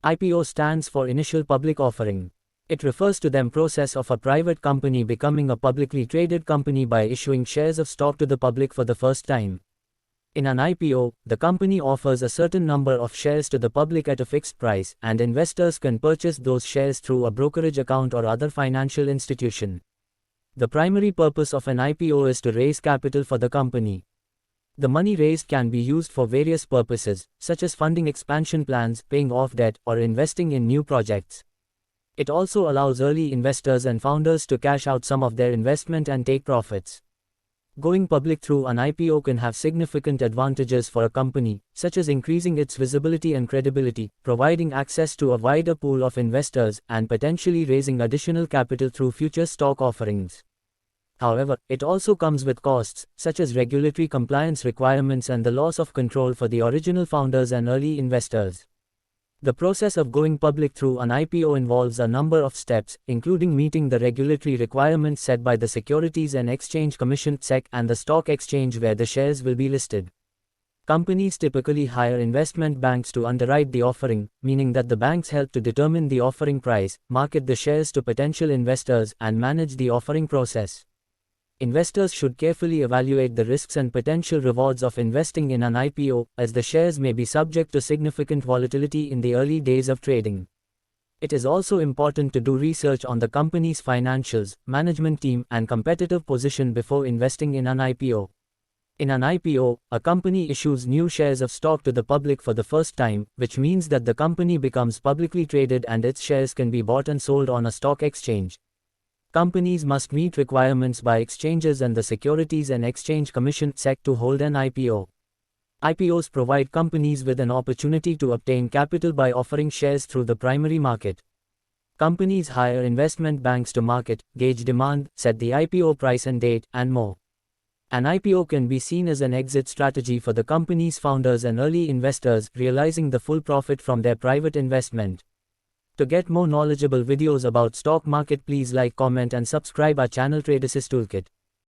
IPO stands for Initial Public Offering. It refers to the process of a private company becoming a publicly traded company by issuing shares of stock to the public for the first time. In an IPO, the company offers a certain number of shares to the public at a fixed price, and investors can purchase those shares through a brokerage account or other financial institution. The primary purpose of an IPO is to raise capital for the company. The money raised can be used for various purposes, such as funding expansion plans, paying off debt, or investing in new projects. It also allows early investors and founders to cash out some of their investment and take profits. Going public through an IPO can have significant advantages for a company, such as increasing its visibility and credibility, providing access to a wider pool of investors, and potentially raising additional capital through future stock offerings. However, it also comes with costs, such as regulatory compliance requirements and the loss of control for the original founders and early investors. The process of going public through an IPO involves a number of steps, including meeting the regulatory requirements set by the Securities and Exchange Commission (SEC) and the stock exchange where the shares will be listed. Companies typically hire investment banks to underwrite the offering, meaning that the banks help to determine the offering price, market the shares to potential investors, and manage the offering process. Investors should carefully evaluate the risks and potential rewards of investing in an IPO, as the shares may be subject to significant volatility in the early days of trading. It is also important to do research on the company's financials, management team, and competitive position before investing in an IPO. In an IPO, a company issues new shares of stock to the public for the first time, which means that the company becomes publicly traded and its shares can be bought and sold on a stock exchange. Companies must meet requirements by exchanges and the Securities and Exchange Commission (SEC) to hold an IPO. IPOs provide companies with an opportunity to obtain capital by offering shares through the primary market. Companies hire investment banks to market, gauge demand, set the IPO price and date, and more. An IPO can be seen as an exit strategy for the company's founders and early investors, realizing the full profit from their private investment. To get more knowledgeable videos about stock market, please like, comment and subscribe our channel Trader Assist Toolkit.